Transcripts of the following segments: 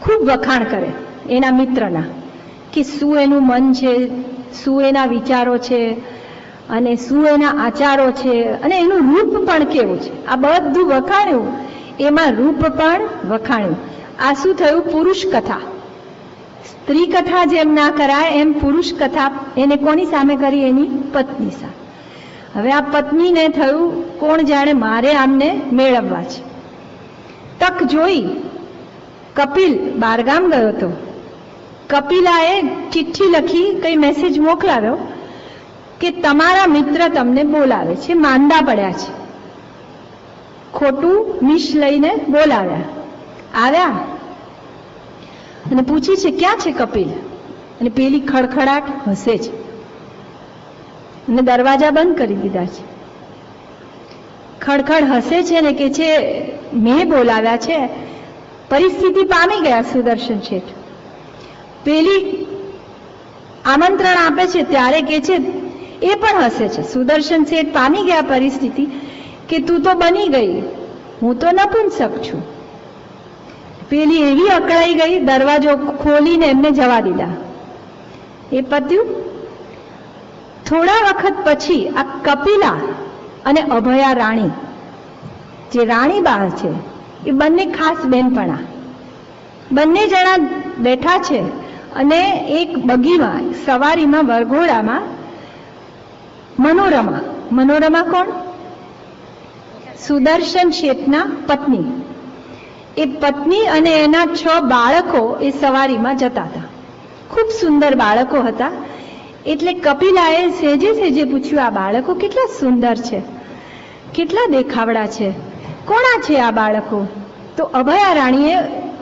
ખૂબ વખાણ કરે એના મિત્રના, કે શું એનું મન છે, શું એના વિચારો છે, અને શું એના આચારો છે, અને એનું રૂપ પણ કેવું છે. આ બધું વખાણ્યું, એમાં રૂપ પણ વખાણ્યું. આ શું થયું? પુરુષ કથા. સ્ત્રી કથા જેમ ના કરાય એમ પુરુષ કથા એને કોની સામે કરી? એની પત્ની સામે. હવે આ પત્નીને થયું, કોણ જાણે મારે આમને મેળવવા છે. તક જોઈ કપિલ બહારગામ ગયો હતો. કપિલાએ ચિઠ્ઠી લખી, કઈ મેસેજ મોકલાવ્યો કે તમારા મિત્ર તમને બોલાવે છે, માંદા પડ્યા છે. ખોટું મિશ લઈને બોલાવ્યા. આવ્યા અને પૂછી છે, ક્યાં છે કપિલ? અને પેલી ખડખડાટ હસે છે અને દરવાજા બંધ કરી દીધા છે. ખડખડ હસે છે ને કે છે, મેં બોલાવ્યા છે. પરિસ્થિતિ પામી ગયા સુદર્શન શેઠ. પેલી આમંત્રણ આપે છે ત્યારે કે છે, એ પણ હસે છે. સુદર્શન શેઠ પામી ગયા પરિસ્થિતિ કે તું તો બની ગઈ, હું તો નપુંસક છું. પેલી એવી અકળાઈ ગઈ, દરવાજો ખોલીને એમને જવા દીધા. એ પત્યું. થોડા વખત પછી આ કપિલા અને અભયા રાણી, જે રાણીબા છે, એ બંને ખાસ બહેનપણા. બંને જણા બેઠા છે અને એક બગીમાં, સવારીમાં, વરઘોડામાં મનોરમા. મનોરમા કોણ? સુદર્શન શેઠના પત્ની. એ પત્ની અને એના 6 બાળકો એ સવારીમાં જતા હતા. ખૂબ સુંદર બાળકો હતા. એટલે કપિલાએ સેજે સેજે પૂછ્યું, આ બાળકો કેટલા સુંદર છે, કેટલા દેખાવડા છે, કોણા છે આ બાળકો? તો અભયા રાણીએ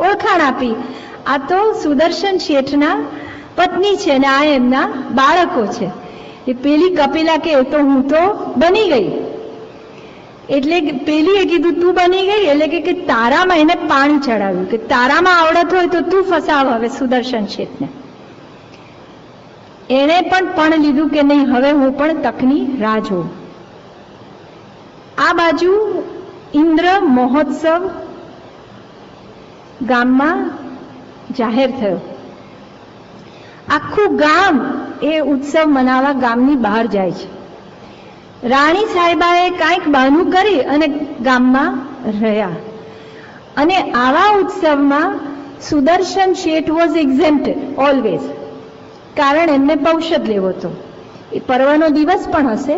ઓળખાણ આપી, આ તો સુદર્શન શેઠના પત્ની છે ને આ એમના બાળકો છે. એ પેલી કપિલા કે તો હું તો બની ગઈ. એટલે પેલીએ કીધું, તું બની ગઈ? એટલે કે તારામાં એને પાણી ચડાવ્યું, કે તારામાં આવડત હોય તો તું ફસાવ હવે સુદર્શન શેઠને. એને પણ લીધું કે નહીં, હવે હું પણ તકની રાહ જોઉં. આ બાજુ ઇન્દ્ર મહોત્સવ ગામમાં જાહેર થયો. આખું ગામ એ ઉત્સવ મનાવવા ગામની બહાર જાય છે. રાણી સાહેબાએ કાંઈક બહાનું કરી અને ગામમાં રહ્યા. અને આવા ઉત્સવમાં સુદર્શન શેઠ વોઝ એક્ઝેમ્પ્ટેડ ઓલવેઝ, કારણ એમને પૌષધ લેવો હતો. એ પર્વનો દિવસ પણ હશે.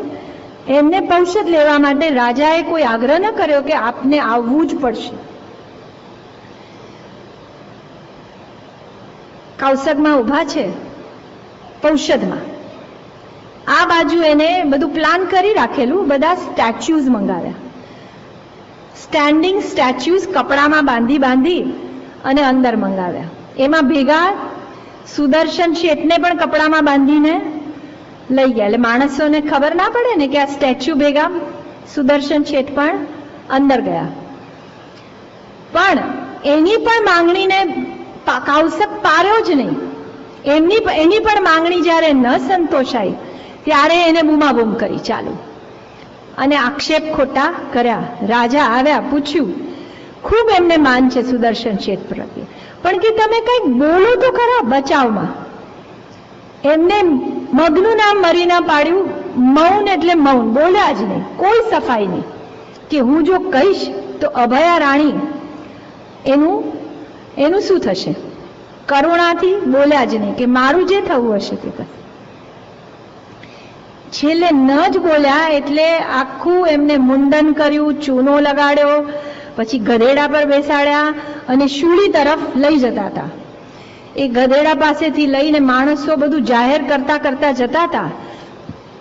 એમને પૌષધ લેવા માટે રાજાએ કોઈ આગ્રહ ન કર્યો કે આપને આવવું જ પડશે. કૌશકમાં ઊભા છે પૌષધમાં. આ બાજુ એને બધું પ્લાન કરી રાખેલું, બધા સ્ટેચ્યુઝ મંગાવ્યા. સ્ટેન્ડિંગ સ્ટેચ્યુઝ કપડામાં બાંધી અને અંદર મંગાવ્યા. એમાં ભેગા સુદર્શન શેઠને પણ કપડામાં બાંધીને લઈ ગયા. એટલે માણસોને ખબર ના પડે ને કે આ સ્ટેચ્યુ ભેગા સુદર્શન શેઠ પણ અંદર ગયા. પણ એની પણ માંગણીને કૌશક પાર્યો જ નહીં. એની પણ માંગણી જ્યારે ન સંતોષાઈ ત્યારે એને બૂમાબૂમ કરી ચાલુ અને આક્ષેપ ખોટા કર્યા. રાજા આવ્યા, પૂછ્યું. ખૂબ એમને માન છે સુદર્શન શેઠ પ્રત્યે, પણ કે તમે કંઈક બોલો તો ખરા બચાવમાં. એમને મગનું નામ મરી ના પાડ્યું. મૌન એટલે મૌન, બોલ્યા જ નહીં, કોઈ સફાઈ નહીં. કે હું જો કહીશ તો અભયા રાણી એનું શું થશે? કરુણાથી બોલ્યા જ નહીં, કે મારું જે થવું હશે તે કરે. છેલ્લે ન જ બોલ્યા એટલે આખું એમને મુંડન કર્યું, ચૂનો લગાડ્યો, પછી ગધેડા પર બેસાડ્યા અને શૂળી તરફ લઈ જતા હતા. એ ગધેડા પાસેથી લઈને માણસો બધું જાહેર કરતા કરતા જતા હતા.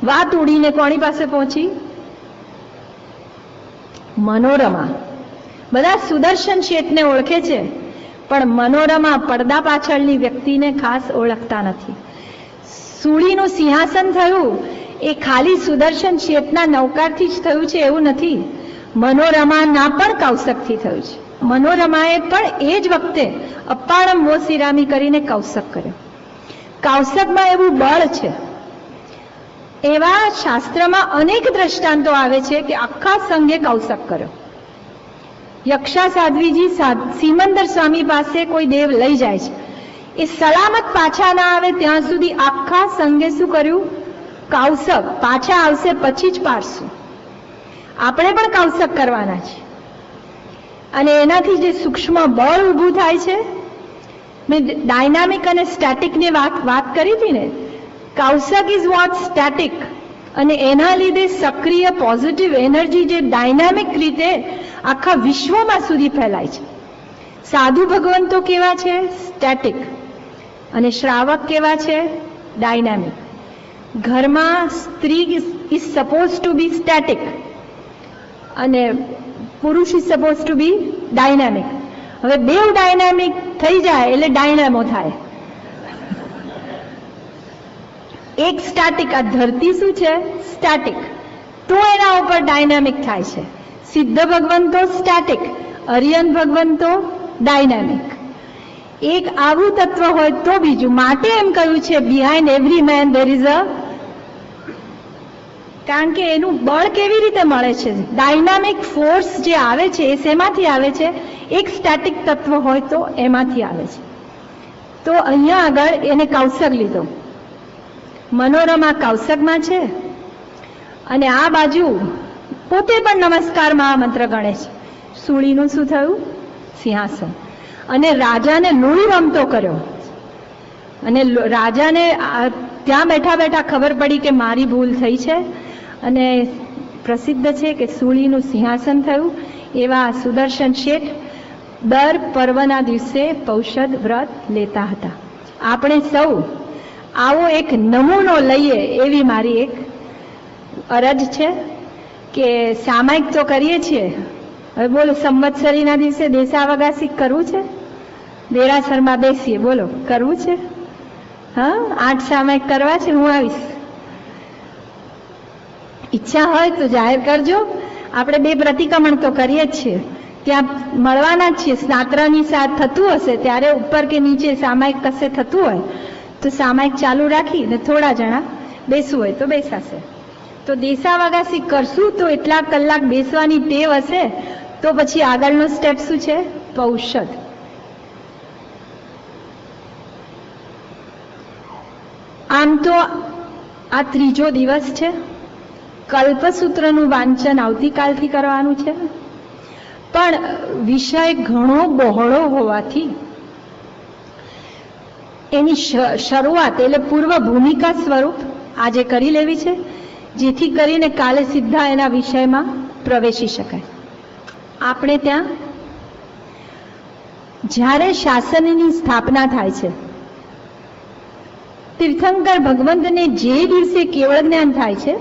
વાત ઉડીને કોની પાસે પહોંચી? મનોરમા. બધા સુદર્શન શેઠને ઓળખે છે, પણ મનોરમા પડદા પાછળની વ્યક્તિને ખાસ ઓળખતા નથી. સૂળીનું સિંહાસન થયું એ ખાલી સુદર્શન શેઠના નૌકારથી જ થયું છે એવું નથી. મનોરમાના પણ કૌશકથી થયું છે. મનોરમાએ પણ એ જ વખતે અપ્પાણમ વો સિરામી કરીને કૌશક કર્યો. કૌશકમાં એવું બળ છે. એવા શાસ્ત્રમાં અનેક દ્રષ્ટાંતો આવે છે કે આખા સંઘે કૌશક કર્યો. યક્ષા સાધ્વીજી સિમંદર સ્વામી પાસે કોઈ દેવ લઈ જાય છે, એ સલામત પાછા ના આવે ત્યાં સુધી આખા સંઘે શું કર્યું? કૌશક. પાછા આવશે પછી જ પાડશું. આપણે પણ કૌશક કરવાના છે. અને એનાથી જે સૂક્ષ્મ બળ ઊભું થાય છે, મેં ડાયનામિક અને સ્ટેટિકની વાત કરી હતી ને, કૌશક ઇઝ વોટ સ્ટેટિક, અને એના લીધે સક્રિય પોઝિટિવ એનર્જી જે ડાયનામિક રીતે આખા વિશ્વમાં સુધી ફેલાય છે. સાધુ ભગવંતો કેવા છે? સ્ટેટિક. અને શ્રાવક કેવા છે? ડાયનામિક. ઘરમાં સ્ત્રી is suppose to be static અને પુરુષ is suppose to be dynamic. હવે બેવ ડાયનામિક થઈ જાય એટલે ડાયનામો થાય. એક સ્ટેટિક, આ ધરતી શું છે? સ્ટેટિક. તો એના ઉપર ડાયનામિક થાય છે. સિદ્ધ ભગવંતો સ્ટેટિક, અરિયન ભગવંતો ડાયનામિક. એક આવું તત્વ હોય તો બીજું. માટે એમ કહ્યું છે behind every man there is a, કારણ કે એનું બળ કેવી રીતે મળે છે? ડાયનામિક ફોર્સ જે આવે છે એ શેમાંથી આવે છે? એક સ્ટેટિક તત્વ હોય તો એમાંથી આવે છે. તો અહીંયા આગળ એને કૌશક લીધો. મનોરમા કૌશકમાં છે અને આ બાજુ પોતે પણ નમસ્કાર મહામંત્ર ગણે છે. સૂળીનું શું થયું? સિંહાસન. અને રાજાને લોહી રમતો કર્યો. અને રાજાને ત્યાં બેઠા બેઠા ખબર પડી કે મારી ભૂલ થઈ છે, અને પ્રસિદ્ધ છે કે સૂળીનું સિંહાસન થયું. એવા સુદર્શન શેઠ દર પર્વના દિવસે પૌષદ વ્રત લેતા હતા. આપણે સૌ આવો એક નમૂનો લઈએ એવી મારી એક અરજ છે કે સામાયિક તો કરીએ છીએ. હવે બોલો, સંવત્સરીના દિવસે દેશાવગાસી કરવું છે? દેરાસરમાં બેસીએ, બોલો કરવું છે? હા, 8 સામાયિક કરવા છે. હું આવીશ. ઈચ્છા હોય તો જાહેર કરજો. આપણે 2 પ્રતિક્રમણ તો કરીએ જ છીએ, ત્યાં મળવાના જ છીએ. સ્નાત્રની સાથ થતું હશે ત્યારે ઉપર કે નીચે સામાયિક કશે થતું હોય તો સામાયિક ચાલુ રાખીને થોડા જણા બેસવું હોય તો બેસાશે. તો દેશાવગાસી કરશું તો એટલા કલાક બેસવાની ટેવ હશે તો પછી આગળનો સ્ટેપ શું છે? પૌષદ. આમ તો આ 3જો દિવસ છે. કલ્પસૂત્રનું વાંચન આવતીકાલથી કરવાનું છે, પણ વિષય ઘણો બહોળો હોવાથી એની શરૂઆત એટલે પૂર્વ ભૂમિકા સ્વરૂપ આજે કરી લેવી છે, જેથી કરીને કાલે સીધા એના વિષયમાં પ્રવેશી શકાય. આપણે ત્યાં જ્યારે શાસનની સ્થાપના થાય છે, તીર્થંકર ભગવંતને જે દિવસે કેવળ જ્ઞાન થાય છે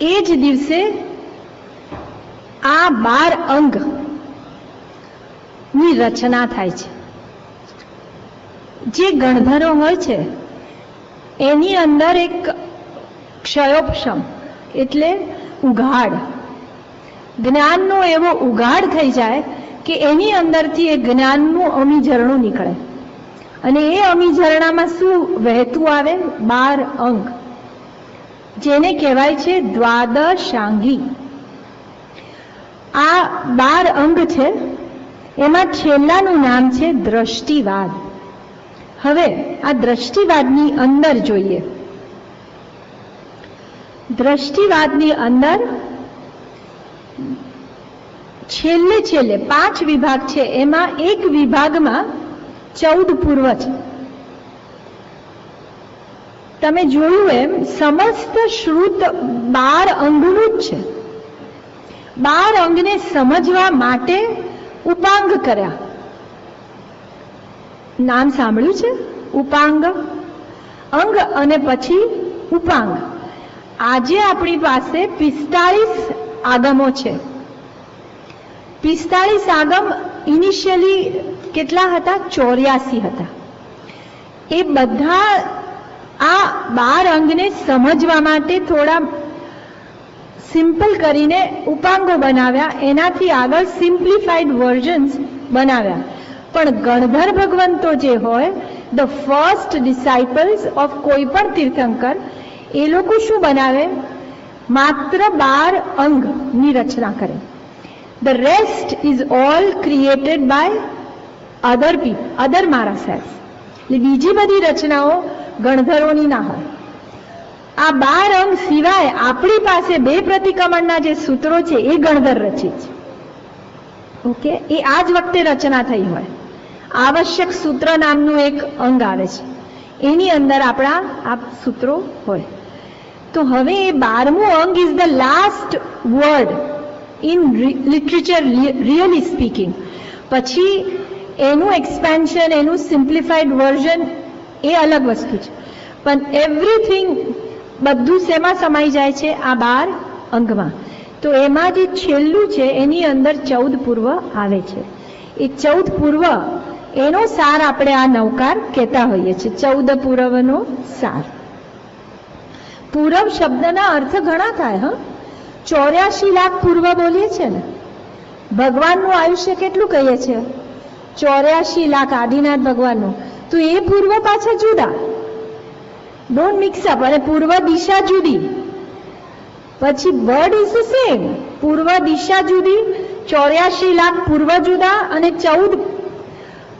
એ જ દિવસે આ 12 અંગ ની રચના થાય છે. જે ગણધરો હોય છે એની અંદર એક ક્ષયોપશમ એટલે ઉઘાડ, જ્ઞાનનો એવો ઉઘાડ થઈ જાય કે એની અંદરથી એ જ્ઞાનનું અમી ઝરણું નીકળે. અને એ અમી ઝરણામાં શું વહેતું આવે? 12 અંગ, જેને કહેવાય છે દ્વાદશાંગી. આ 12 અંગ છે, એમાં છેલ્લાનું નામ છે દ્રષ્ટિવાદ. હવે આ દ્રષ્ટિવાદની અંદર જોઈએ. દ્રષ્ટિવાદની અંદર છેલ્લે 5 વિભાગ છે, એમાં એક વિભાગમાં 14 પૂર્વ છે. તમે જોયું એમ સમસ્ત શ્રુત 12 અંગનું જ છે. 12 અંગને સમજવા માટે ઉપાંગ કર્યા. નામ સાંભળ્યું છે? ઉપાંગ. અંગ અને પછી ઉપાંગ. આજે આપણી પાસે 45 આગમો છે. 45 આગમ ઇનિશિયલી કેટલા હતા? 84 હતા. એ બધા આ 12 અંગને સમજવા માટે થોડા સિમ્પલ કરીને ઉપાંગો બનાવ્યા. એનાથી આગળ સિમ્પ્લિફાઈડ વર્ઝન્સ બનાવ્યા. પણ ગણધર ભગવંતો જે હોય, ધ ફર્સ્ટ ડિસાઇપલ્સ ઓફ કોઈ પણ તીર્થંકર, એ લોકો શું બનાવે? માત્ર 12 અંગની રચના કરે. The rest is all created by other people, other મારા સાહેબ. એટલે બીજી બધી રચનાઓ ગણધરોની ના હોય. આ 12 અંગ સિવાય આપણી પાસે 2 પ્રતિક્રમણના જે સૂત્રો છે એ ગણધર રચિત છે. ઓકે, એ આ જ વખતે રચના થઈ હોય. આવશ્યક સૂત્ર નામનું એક અંગ આવે છે, એની અંદર આપણા આ સૂત્રો હોય. તો હવે એ 12મું અંગ is the last word in literature really speaking. પછી એનું એક્સપેન્શન, એનું સિમ્પ્લિફાઈડ વર્ઝન એ અલગ વસ્તુ છે. પણ એવરીથિંગ બધું શેમાં સમાઈ જાય છે? આ 12 અંગમાં. તો એમાં જે છેલ્લું છે એની અંદર 14 પૂર્વ આવે છે. એ 14 પૂર્વ એનો સાર આપણે આ નવકાર કહેતા હોઈએ છીએ. 14 પૂર્વનો સાર. પૂર્વ શબ્દના અર્થ ઘણા થાય. 84 લાખ પૂર્વ બોલીએ છીએ ને. ભગવાનનું આયુષ્ય કેટલું કહીએ છીએ? 84 લાખ આદિનાથ ભગવાનનું. તો એ પૂર્વ પાછા જુદા. Don't mix up. અને પૂર્વ દિશા જુદી, પછી વર્ડ ઇઝ ધ સેમ. પૂર્વ દિશા જુદી, 84 લાખ પૂર્વ જુદા અને 14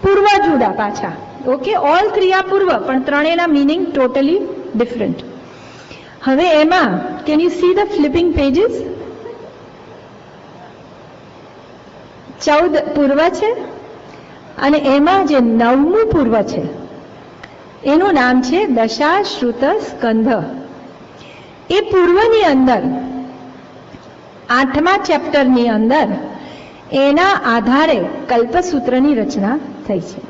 પૂર્વ જુદા પાછા. ઓકે, ઓલ ક્રિયા પૂર્વ, પણ ત્રણેયના મિનિંગ ટોટલી ડિફરન્ટ. હવે એમાં can you see the flipping pages? 14 પૂર્વ છે અને એમાં જે 9મું પૂર્વ છે એનું નામ છે દશાશ્રુત સ્કંધ. એ પૂર્વની અંદર 8મા ચેપ્ટરની અંદર એના આધારે કલ્પસૂત્રની રચના થઈ છે.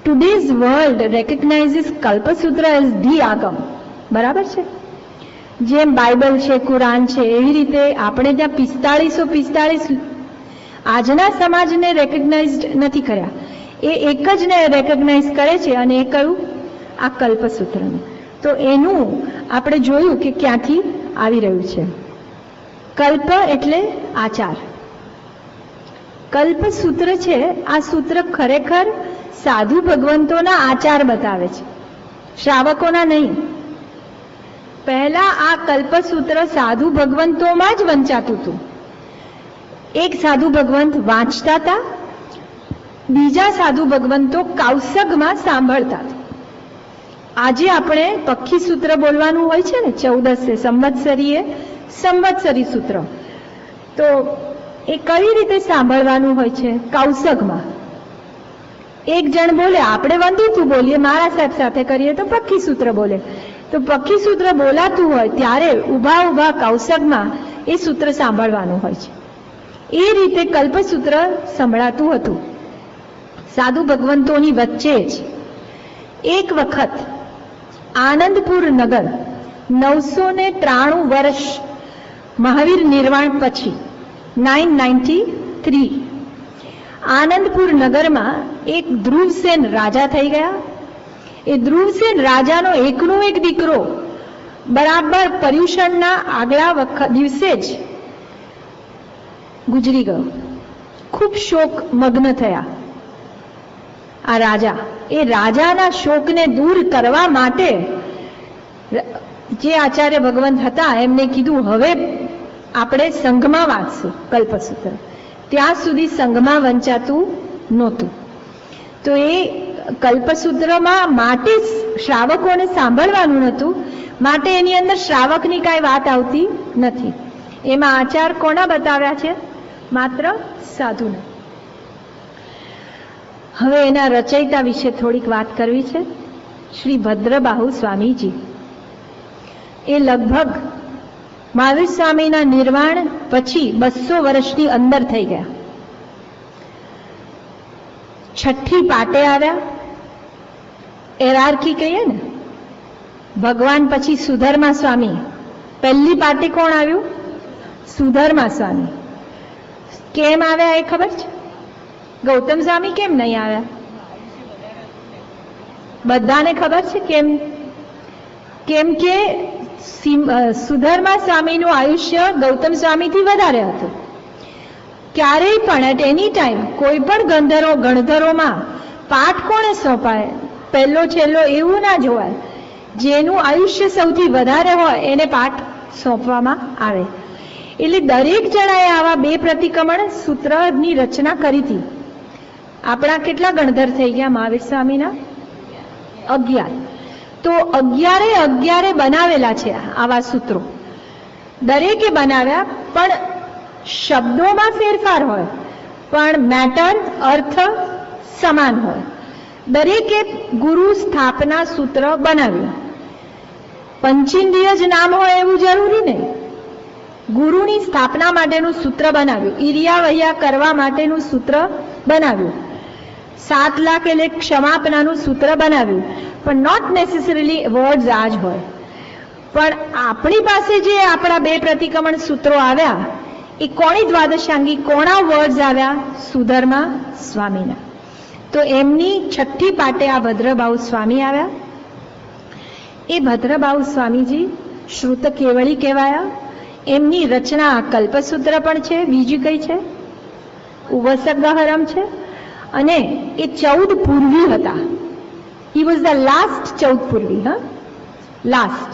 Today's world recognizes Kalpasutra as the Agam. બરાબર છે? જેમ બાઇબલ છે, કુરાન છે, એવી રીતે આપણે ત્યાં 45 આજના સમાજને રેકગ્નાઇઝડ નથી કર્યા. એ એક જ ને રેકગ્નાઇઝ કરે છે અને એ કયું? આ કલ્પસૂત્રનું. તો એનું આપણે જોયું કે ક્યાંથી આવી રહ્યું છે. કલ્પ એટલે આચાર. કલ્પસૂત્ર છે, આ સૂત્ર ખરેખર સાધુ ભગવંતોના આચાર બતાવે છે, શ્રાવકોના નહીં. પહેલા આ કલ્પસૂત્ર સાધુ ભગવંતોમાં જ વંચાતું હતું. એક સાધુ ભગવંત વાંચતા હતા, બીજા સાધુ ભગવંતો કૌશગમાં સાંભળતા હતા. આજે આપણે પક્ષી સૂત્ર બોલવાનું હોય છે ને, 14 સંવત્સરી સૂત્ર. તો એ કઈ રીતે સાંભળવાનું હોય છે? કૌશગમાં. એક જણ બોલે, આપણે વંદિતું બોલીએ, મારા સાહેબ સાથે કરીએ તો પક્ષી સૂત્ર બોલે. તો પક્ષી સૂત્ર બોલાતું હોય ત્યારે ઊભા ઊભા કૌશગમાં એ સૂત્ર સાંભળવાનું હોય છે. એ રીતે કલ્પસૂત્ર સંભળાતું હતું સાધુ ભગવંતોની વચ્ચે જ. એક વખત આનંદપુર નગર 993 વર્ષ મહાવીર નિર્વાણ પછી 993 આનંદપુર નગરમાં એક ધ્રુવસેન રાજા થઈ ગયા. એ ધ્રુવસેન રાજાનો એકનો એક દીકરો બરાબર પર્યુષણના આગલા દિવસે જ ગુજરી ગયો. ખૂબ શોક મગ્ન થયા આ રાજા. એ રાજાના શોકને દૂર કરવા માટે જે આચાર્ય ભગવંત હતા એમને કીધું, હવે આપણે સંઘમાં વાંચશું કલ્પસૂત્ર. ત્યાં સુધી સંઘમાં વંચાતું નહોતું. તો એ કલ્પસૂત્રમાં માટે શ્રાવકોને સાંભળવાનું નહોતું, માટે એની અંદર શ્રાવકની કાંઈ વાત આવતી નથી. એમાં આચાર કોના બતાવ્યા છે? માત્ર સાધુના. હવે એના રચયિતા વિશે થોડીક વાત કરવી છે. શ્રી ભદ્રબાહુ સ્વામીજી. એ લગભગ મહાવીર સ્વામીના નિર્વાણ પછી 200 વર્ષની અંદર થઈ ગયા. છઠ્ઠી પાટે આવ્યા. એરાર્કી કહીએ ને, ભગવાન પછી સુધર્મા સ્વામી. પહેલી પાટે કોણ આવ્યું? સુધર્મા સ્વામી. કેમ આવ્યા એ ખબર છે? ગૌતમ સ્વામી કેમ નહીં આવ્યા? બધાને ખબર છે કેમ? કેમ કે સુધર્મા સ્વામીનું આયુષ્ય ગૌતમ સ્વામીથી વધારે હતું. ક્યારેય પણ એટ એની ટાઈમ કોઈ પણ ગણધરોમાં પાઠ કોને સોંપાય? પહેલો છેલ્લો એવું ના જોવાય. જેનું આયુષ્ય સૌથી વધારે હોય એને પાઠ સોંપવામાં આવે. એટલે દરેક જણાએ આવા 2 પ્રતિક્રમણ સૂત્રની રચના કરી હતી. આપણા કેટલા ગણધર થઈ ગયા મહાવીર સ્વામીના? 11. તો 11 બનાવેલા છે આવા સૂત્રો. દરેકે બનાવ્યા, પણ શબ્દોમાં ફેરફાર હોય, પણ મેટર અર્થ સમાન હોય. દરેકે ગુરુ સ્થાપના સૂત્ર બનાવ્યું. પંચેન્દ્રિય જ નામ હોય એવું જરૂરી નહીં. ગુરુની સ્થાપના માટેનું સૂત્ર બનાવ્યું. ઈર્યા વૈયા કરવા માટેનું સૂત્ર બનાવ્યું. 7 લાખ એટલે ક્ષમાપનાનું સૂત્ર બનાવ્યું. પણ નોટ નેસેસરીલી વર્ડ્સ આ જ હોય. પણ આપણી પાસે જે આપણા 2 પ્રતિક્રમણ સૂત્રો આવ્યા એ કોની દ્વાદશાંગી, કોના વર્ડ્સ આવ્યા? સુધર્મા સ્વામીના. તો એમની 6ઠી પાટે આ ભદ્રબાહુ સ્વામી આવ્યા. એ ભદ્રબાહુ સ્વામીજી શ્રુત કેવળી કહેવાયા. એમની રચના કલ્પસૂત્ર પણ છે. બીજી કઈ છે? ઉવસગહરમ છે. અને એ 14 પૂર્વી હતા. હી વોઝ ધ લાસ્ટ 14 પૂર્વી. લાસ્ટ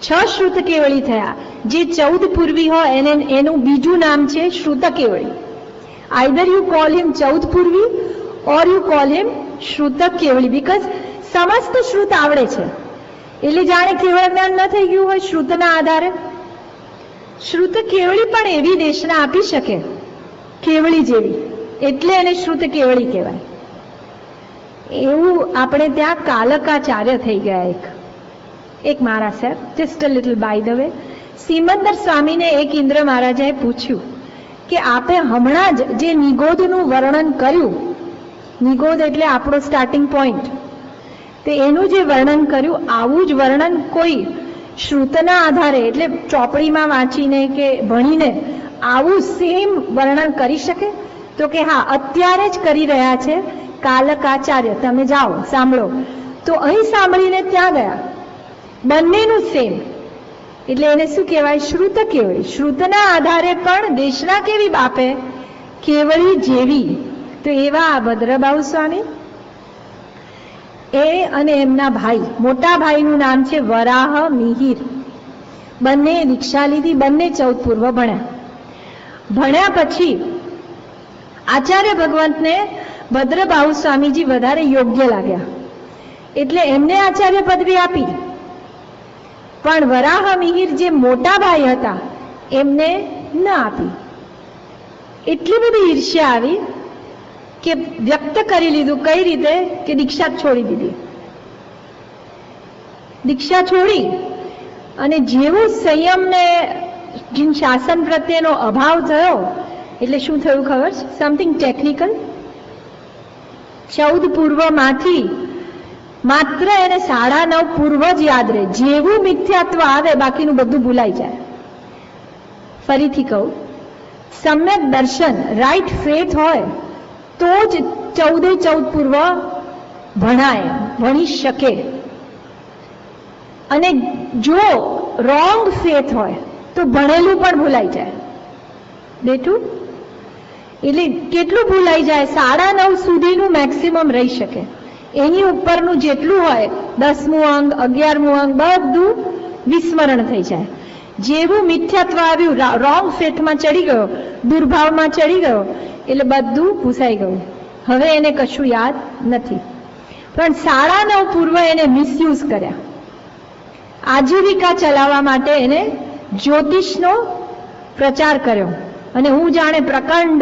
6 શ્રુત કેવળી થયા. જે 14 પૂર્વી હોય એનું બીજું નામ છે શ્રુત કેવળી. Either you call him 14 Purvi or you call him Shrut Kevali, because સમસ્ત શ્રુત આવડે છે. એટલે જાણે કેવળ જ્ઞાન ન થઈ ગયું હોય શ્રુતના આધારે. શ્રુત કેવળી પણ એવી દેશના આપી શકે કેવળી જેવી, એટલે એને શ્રુત કેવળી કહેવાય. એવું આપણે ત્યાં કાલકાચાર્ય થઈ ગયા. એક મારા sir, just a little by the way, સિમંદર સ્વામીને એક ઇન્દ્ર મહારાજાએ પૂછ્યું કે આપે હમણાં જ જે નિગોધનું વર્ણન કર્યું, નિગોધ એટલે આપણો સ્ટાર્ટિંગ પોઈન્ટ, તે એનું જે વર્ણન કર્યું, આવું જ વર્ણન કોઈ શ્રુતના આધારે એટલે ચોપડીમાં વાંચીને કે ભણીને આવું સેમ વર્ણન કરી શકે? તો કે હા, અત્યારે જ કરી રહ્યા છે કાલકાચાર્ય, તમે જાઓ સાંભળો. તો અહીં સાંભળીને ત્યાં ગયા. બંનેનું સેમ. એટલે એને શું કહેવાય? શ્રુત કેવળી. શ્રુતના આધારે પણ દેશના કેવી બાપે? કેવળી જેવી. તો એવા આ ભદ્રબાહુ સ્વામી, એ અને એમના ભાઈ, મોટા ભાઈનું નામ છે વરાહ મિહિર. બંને દીક્ષા લીધી, બંને 14 પૂર્વ ભણ્યા. ભણ્યા પછી આચાર્ય ભગવંતને ભદ્રબાહુ સ્વામીજી વધારે યોગ્ય લાગ્યા, એટલે એમને આચાર્ય પદવી આપી. પણ વરાહ મિહિર જે મોટા ભાઈ હતા એમને ન આપી. એટલી બધી ઈર્ષ્યા આવી કે વ્યક્ત કરી લીધું. કઈ રીતે? કે દીક્ષા છોડી દીધી. દીક્ષા છોડી અને જેવું સંયમને શાસન પ્રત્યેનો અભાવ થયો એટલે શું થયું ખબર છે? Something technical. 14 પૂર્વમાંથી માત્ર એને 9.5 પૂર્વ જ યાદ રહે. જેવું મિથ્યાત્વ આવે બાકીનું બધું ભૂલાઈ જાય. ફરીથી કહું, સમ્યક દર્શન, રાઈટ ફેથ હોય તો જ 14 પૂર્વ ભણાય, ભણી શકે. અને જો રોંગ ફેથ હોય તો ભણેલું પણ ભૂલાઈ જાય. બેઠું એટલે કેટલું ભૂલાઈ જાય? 9.5 સુધીનું મેક્સિમમ રહી શકે. એની ઉપરનું જેટલું હોય, 10મું અંગ, 11મું અંગ, બધું વિસ્મરણ થઈ જાય. જેવું મિથ્યાત્વ આવ્યું, રોંગ ફેથમાં ચડી ગયો, દુર્ભાવમાં ચડી ગયો, એટલે બધું ભૂસાઈ ગયું. હવે એને કશું યાદ નથી. પણ 9.5 પૂર્વ એને મિસયુઝ કર્યા. આજીવિકા ચલાવવા માટે એને જ્યોતિષનો પ્રચાર કર્યો અને હું જાણે પ્રકાંડ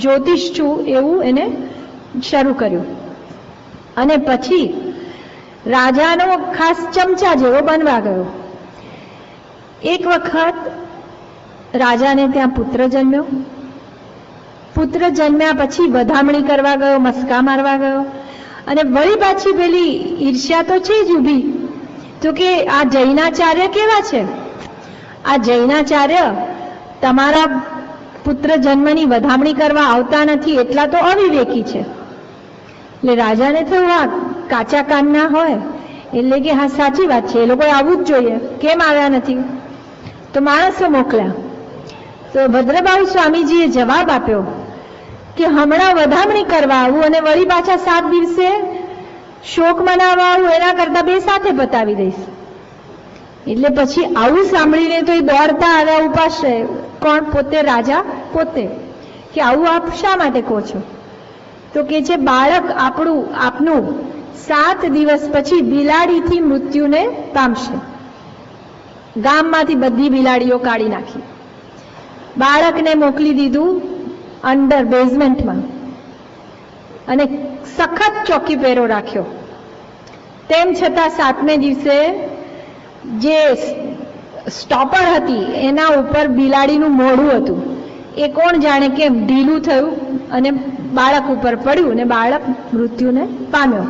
જ્યોતિષ છું એવું એને શરૂ કર્યું. અને પછી રાજાનો ખાસ ચમચા જેવો બનવા ગયો. એક વખત રાજાને ત્યાં પુત્ર જન્મ્યો. પુત્ર જન્મ્યા પછી વધામણી કરવા ગયો, મસ્કા મારવા ગયો. અને વળી પાછી પેલી ઈર્ષ્યા તો છે જ ઊભી. તો કે આ જૈનાચાર્ય કેવા છે? આ જૈનાચાર્ય તમારા પુત્ર જન્મની વધામણી કરવા આવતા નથી, એટલા તો અવિવેકી છે. એટલે રાજાને થયું આ કાચા કાનના હોય, એટલે કે હા સાચી વાત છે, એ લોકો આવવું જ જોઈએ, કેમ આવ્યા નથી? તો માણસો મોકલ્યા. તો ભદ્રબાહુ સ્વામીજીએ જવાબ આપ્યો કે હમણાં વધામણી કરવા આવું અને વળી પાછા 7 દિવસે શોક મનાવવા આવું, એના કરતા 2 સાથે બતાવી દઈશ. એટલે પછી આવું સાંભળીને તો એ દોડતા આવ્યા ઉપાશ્રય. કોણ? પોતે રાજા પોતે. કે આવું આપ શા માટે કહો છો? તો કે છે બાળક આપનું 7 દિવસ પછી બિલાડીથી મૃત્યુને પામશે. ગામમાંથી બધી બિલાડીઓ કાઢી નાખી, બાળકને મોકલી દીધું અંડર બેઝમેન્ટમાં અને સખત ચોકી પહેરો રાખ્યો. તેમ છતાં 7મે દિવસે જે સ્ટોપર હતી એના ઉપર બિલાડીનું મોઢું હતું. એ કોણ જાણે કેમ ઢીલું થયું અને બાળક ઉપર પડ્યું અને બાળક મૃત્યુને પામ્યો.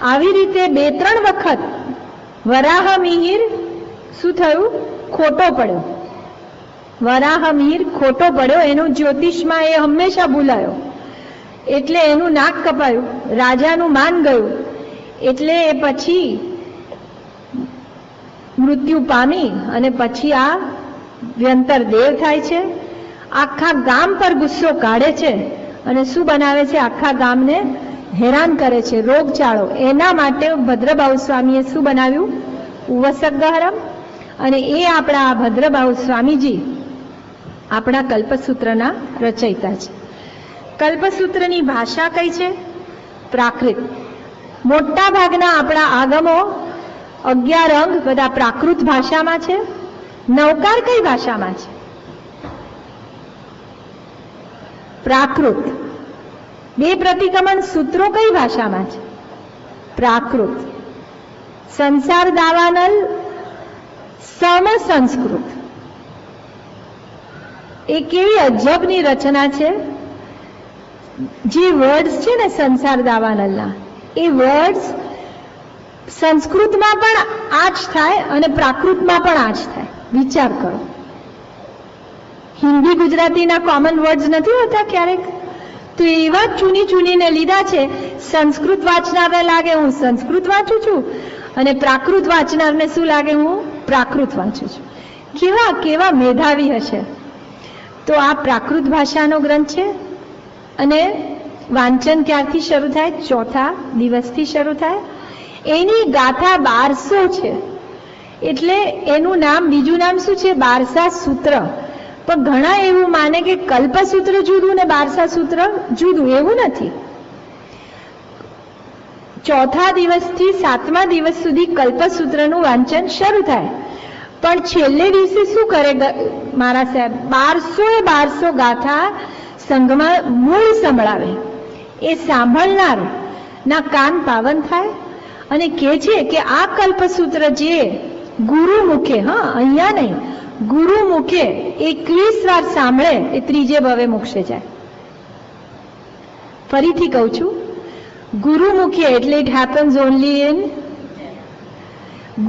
આવી રીતે 2-3 વખત વરાહ મિહિર શું થયું? ખોટો પડ્યો. વરાહ મિહિર ખોટો પડ્યો. એનું જ્યોતિષમાં એ હંમેશા ભૂલાયો, એટલે એનું નાક કપાયું, રાજાનું માન ગયું, એટલે એ પછી મૃત્યુ પામી અને પછી આ વ્યંતર દેવ થાય છે. આખા ગામ પર ગુસ્સો કાઢે છે અને શું બનાવે છે? આખા ગામને હેરાન કરે છે, રોગચાળો. એના માટે ભદ્રબાહુ સ્વામીએ શું બનાવ્યું? ઉવસગહરમ. અને એ આપણા ભદ્રબાહુ સ્વામીજી આપણા કલ્પસૂત્રના રચયિતા છે. કલ્પસૂત્રની ભાષા કઈ છે? પ્રાકૃત. મોટા ભાગના આપણા આગમો 11 અંગ બધા પ્રાકૃત ભાષામાં છે. નવકાર કઈ ભાષામાં છે? પ્રાકૃત. 2 પ્રતિક્રમણ સૂત્રો કઈ ભાષામાં છે? પ્રાકૃત. સંસાર દાવાનલ સમ સંસ્કૃત. એ કેવી અજબની રચના છે. જે વર્ડ્સ છે ને સંસાર દાવાનલના, એ વર્ડ્સ સંસ્કૃતમાં પણ આ જ થાય અને પ્રાકૃતમાં પણ આ જ થાય. વિચાર કરો. હિન્દી ગુજરાતીના કોમન વર્ડ્સ નથી હોતા ક્યારેક? તો એવા ચૂની ચૂનીને લીધા છે. સંસ્કૃત વાંચનારને લાગે હું સંસ્કૃત વાંચું છું અને પ્રાકૃત વાંચનારને શું લાગે? હું પ્રાકૃત વાંચું છું. કેવા કેવા મેધાવી હશે. તો આ પ્રાકૃત ભાષાનો ગ્રંથ છે અને વાંચન ક્યારથી શરૂ થાય? 4થા દિવસથી શરૂ થાય. એની ગાથા 1200 છે. એટલે એનું નામ, બીજું નામ શું છે? 12 સૂત્ર. પણ ઘણા એવું માને કે કલ્પસૂત્ર જુદું ને 12 સૂત્ર જુદું. એવું નથી. 4થા દિવસથી 7મા દિવસ સુધી કલ્પસૂત્રનું વાંચન શરૂ થાય. પણ છેલ્લે દિવસે શું કરે મારા સાહેબ? 1200 ગાથા સંઘમાં મૂળ સંભળાવે. એ સાંભળનાર ના કાન પાવન થાય અને કહે છે કે આ કલ્પસૂત્ર જે ગુરુ મુખે, હા અહીંયા નહીં, ગુરુ મુખે 21 વાર સાંભળે એ ત્રીજે ભવે મોક્ષે જાય. ફરીથી કહું છું, ગુરુ મુખે એટલે ઇટ હેપન્સ ઓનલી ઇન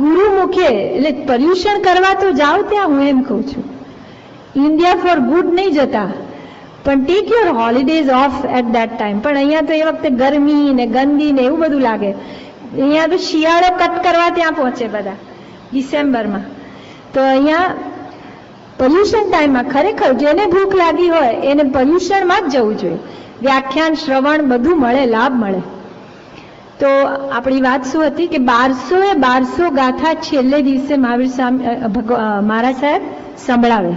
ગુરુ મુખે. એટલે પર્યુષણ કરવા તો જાઓ ત્યાં, હું એમ કહું છું. ઇન્ડિયા ફોર ગુડ નહીં જતા, પણ take your holidays off at that time. પણ અહીંયા તો એ વખતે ગરમી ને ગંદી ને એવું બધું લાગે. અહીંયા તો શિયાળો કટ કરવા ત્યાં પહોંચે બધા ડિસેમ્બરમાં. તો અહીંયા પર્યુષણ ટાઈમમાં ખરેખર જેને ભૂખ લાગી હોય એને પર્યુષણમાં જ જવું જોઈએ. વ્યાખ્યાન, શ્રવણ બધું મળે, લાભ મળે. તો આપણી વાત શું હતી કે 1200 ગાથા છેલ્લે દિવસે મહાવીર મહારાજ સાહેબ સંભળાવે.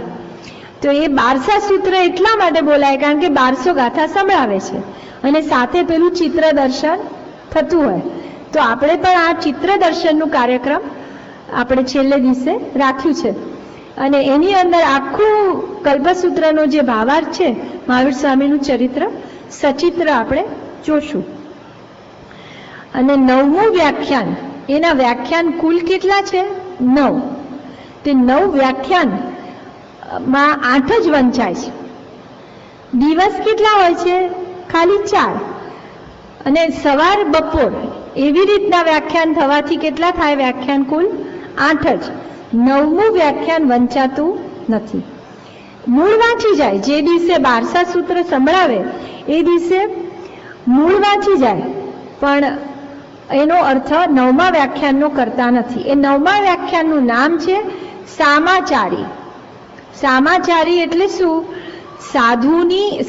તો એ 12 સૂત્ર એટલા માટે બોલાય કારણ કે 1200 ગાથા સંભળાવે છે અને સાથે પેલું ચિત્ર દર્શન થતું હોય. તો આપણે પણ આ ચિત્ર દર્શનનું કાર્યક્રમ આપણે છેલ્લે દિવસે રાખ્યું છે અને એની અંદર આખું કલ્પસૂત્રનો જે ભાવાર્થ છે, મહાવીર સ્વામીનું ચરિત્ર સચિત્ર આપણે જોશું. અને 9મું વ્યાખ્યાન, એના વ્યાખ્યાન કુલ કેટલા છે? 9. તે 9 વ્યાખ્યાન માં 8 જ વંચાય છે. દિવસ કેટલા હોય છે? ખાલી 4. અને સવાર બપોર એવી રીતના વ્યાખ્યાન થવાથી કેટલા થાય વ્યાખ્યાન? કુલ 8 જ. 9મું વ્યાખ્યાન વંચાતું નથી. મૂળ વાંચી જાય. જે દિવસે 12 સૂત્ર સંભળાવે એ દિવસે મૂળ વાંચી જાય, પણ એનો અર્થ 9મા વ્યાખ્યાનનો કરતા નથી. એ 9મા વ્યાખ્યાનનું નામ છે સામાચારી. સામાચારી એટલે શું?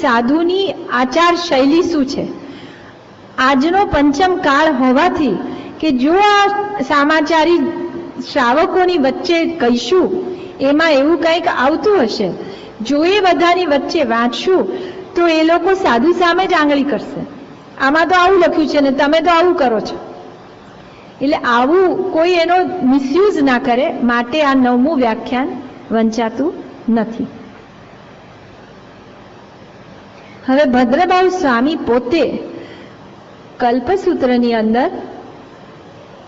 સાધુની આચાર શૈલી શું છે? આજનો પંચમ કાળ હોવાથી કે જો આ સામાચારી શ્રાવકોની વચ્ચે કહીશું એમાં એવું કંઈક આવતું હશે. જો એ બધાની વચ્ચે વાંચશું તો એ લોકો સાધુ સામે જ આંગળી કરશે, આમાં તો આવું લખ્યું છે ને તમે તો આવું કરો છો. એટલે આવું કોઈ એનો મિસયુઝ ના કરે, માટે આ 9મું વ્યાખ્યાન વંચાતું નથી. હવે ભદ્રભાઉ સ્વામી પોતે કલ્પસૂત્રની અંદર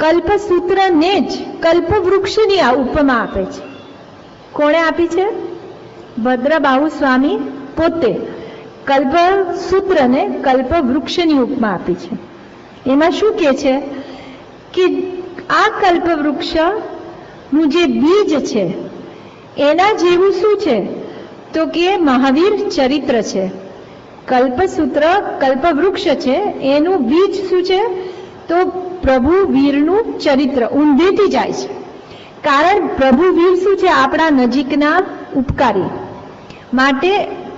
કલ્પસૂત્રને જ કલ્પવૃક્ષની આ ઉપમા આપે છે. કોણે આપી છે? ભદ્રભાઉ સ્વામી પોતે કલ્પસૂત્રને કલ્પવૃક્ષની ઉપમા આપી છે. એમાં શું કહે છે કે આ કલ્પવૃક્ષનું જે બીજ છે એના જેવું શું છે તો કે મહાવીર ચરિત્ર છે. કલ્પસૂત્ર કલ્પવૃક્ષ છે, એનું બીજ શું છે તો પ્રભુ વીરનું ચરિત્ર ઊંધેથી જાય છે. કારણ પ્રભુ વીર શું છે? આપણા નજીકના ઉપકારી, માટે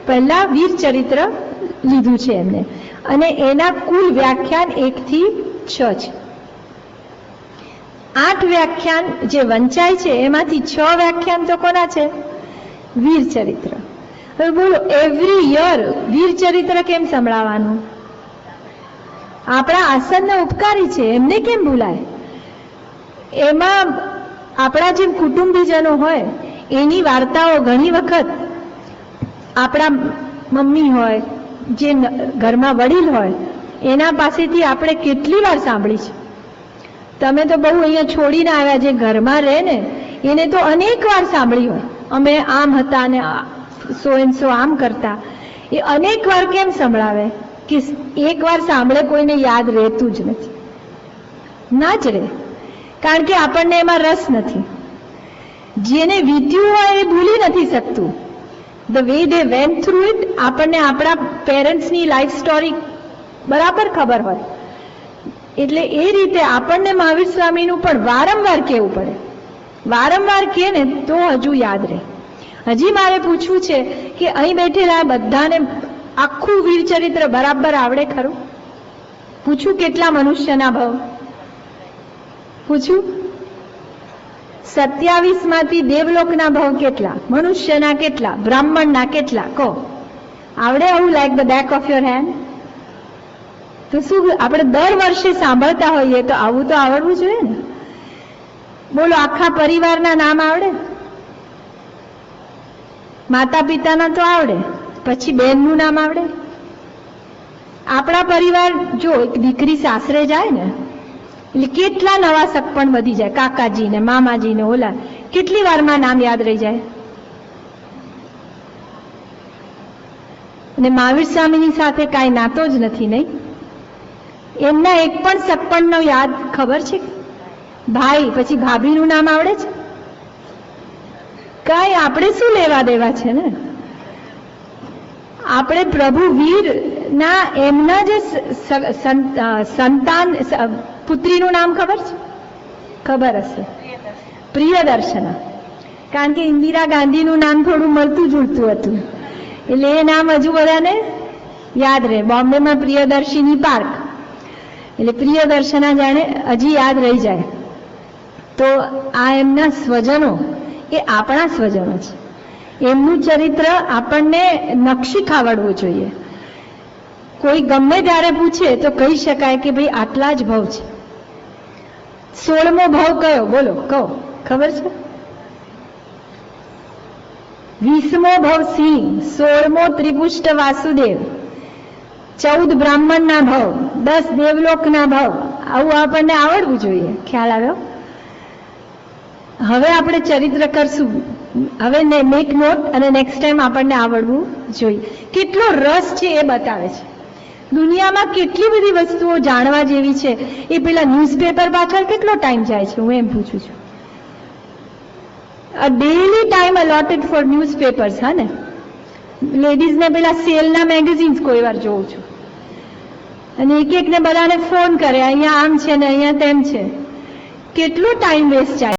પહેલા વીર ચરિત્ર લીધું છે એમને. અને એના કુલ વ્યાખ્યાન 1 થી 6 છે. 8 વ્યાખ્યાન જે વંચાય છે એમાંથી 6 વ્યાખ્યાન તો કોના છે? વીર ચરિત્ર. હવે બોલો, એવરી યર વીર ચરિત્ર કેમ સંભળાવવાનું? આપણા આસનના ઉપકારી છે, એમને કેમ ભૂલાય? એમાં આપણા જેમ કુટુંબીજનો હોય એની વાર્તાઓ ઘણી વખત આપણા મમ્મી હોય, જે ઘરમાં વડીલ હોય, એના પાસેથી આપણે કેટલી વાર સાંભળી છે. તમે તો બહુ અહીંયા છોડીને આવ્યા, જે ઘરમાં રહે ને એને તો અનેક વાર સાંભળી હોય, અમે આમ હતા ને સો એન્ડ સો આમ કરતા. એ અનેક વાર કેમ સંભળાવે કે એક વાર સાંભળે કોઈને યાદ રહેતું જ નથી, ના જ રહે. કારણ કે આપણને એમાં રસ નથી. જેને વીત્યું હોય એ ભૂલી નથી શકતું. The way they vent through it, આપણને આપણા પેરેન્ટ્સની લાઈફ સ્ટોરી બરાબર ખબર હોય. એટલે એ રીતે આપણને મહાવીર સ્વામીનું પણ વારંવાર કહેવું પડે. વારંવાર કહે ને તો હજુ યાદ રહે. હજી મારે પૂછવું છે કે અહીં બેઠેલા બધાને આખું વીર ચરિત્ર બરાબર આવડે ખરું? પૂછું કેટલા મનુષ્યના ભાવ? પૂછું 27 માંથી દેવલોકના ભાવ કેટલા? મનુષ્યના કેટલા? બ્રાહ્મણના કેટલા? કહો. આવડે આવું like the back of your hand? તો શું આપણે દર વર્ષે સાંભળતા હોઈએ તો આવું તો આવડવું જોઈએ ને. બોલો, આખા પરિવારના નામ આવડે? માતા પિતાના તો આવડે, પછી બહેનનું નામ આવડે? આપણા પરિવાર જો એક દીકરી સાસરે જાય ને એટલે કેટલા નવા સગપણ વધી જાય, કાકાજી ને મામાજી ને ઓલા, કેટલી વારમાં નામ યાદ રહી જાય. અને મહાવીર સ્વામીની સાથે કાંઈ નાતો જ નથી, નહીં? એમના એક પણ સગપણનો યાદ ખબર છે? ભાઈ પછી ભાભીનું નામ આવડે છે? કાંઈ આપણે શું લેવા દેવા છે ને. આપણે પ્રભુ વીર ના એમના જે સંતાન પુત્રીનું નામ ખબર છે? ખબર હશે, પ્રિયદર્શના. કારણ કે ઇન્દિરા ગાંધીનું નામ થોડું મળતું જુળતું હતું, એટલે એ નામ હજુ બધાને યાદ રહે. બોમ્બેમાં પ્રિયદર્શિની પાર્ક, એટલે પ્રિયદર્શના જાણે હજી યાદ રહી જાય. તો આ એમના સ્વજનો એ આપણા સ્વજનો છે. એમનું ચરિત્ર આપણને નકશી ખાવડવું જોઈએ. કોઈ ગમે ત્યારે પૂછે તો કહી શકાય કે ભાઈ આટલા જ ભાવ છે. 16મો ભાવ કયો? બોલો, કહો. ખબર છે? 20મો ભાવ સિંહ, 16મો ત્રિપુષ્ટ વાસુદેવ, 14 બ્રાહ્મણના ભાવ, 10 દેવલોકના ભાવ. આવું આપણને આવડવું જોઈએ. ખ્યાલ આવ્યો? હવે આપણે ચરિત્ર કરશું. હવે મેક નોટ, અને નેક્સ્ટ ટાઈમ આપણને આવડવું જોઈએ. કેટલો રસ છે એ બતાવે છે. દુનિયામાં કેટલી બધી વસ્તુઓ જાણવા જેવી છે. એ પેલા ન્યૂઝપેપર પાછળ કેટલો ટાઈમ જાય છે, હું એમ પૂછું છું. A daily time allotted for newspapers. હા ને, લેડીઝને પેલા સેલના મેગેઝિન્સ કોઈ વાર જોઉં છું, અને એક એકને બધાને ફોન કરે, અહીંયા આમ છે ને અહીંયા તેમ છે. કેટલો ટાઈમ વેસ્ટ જાય.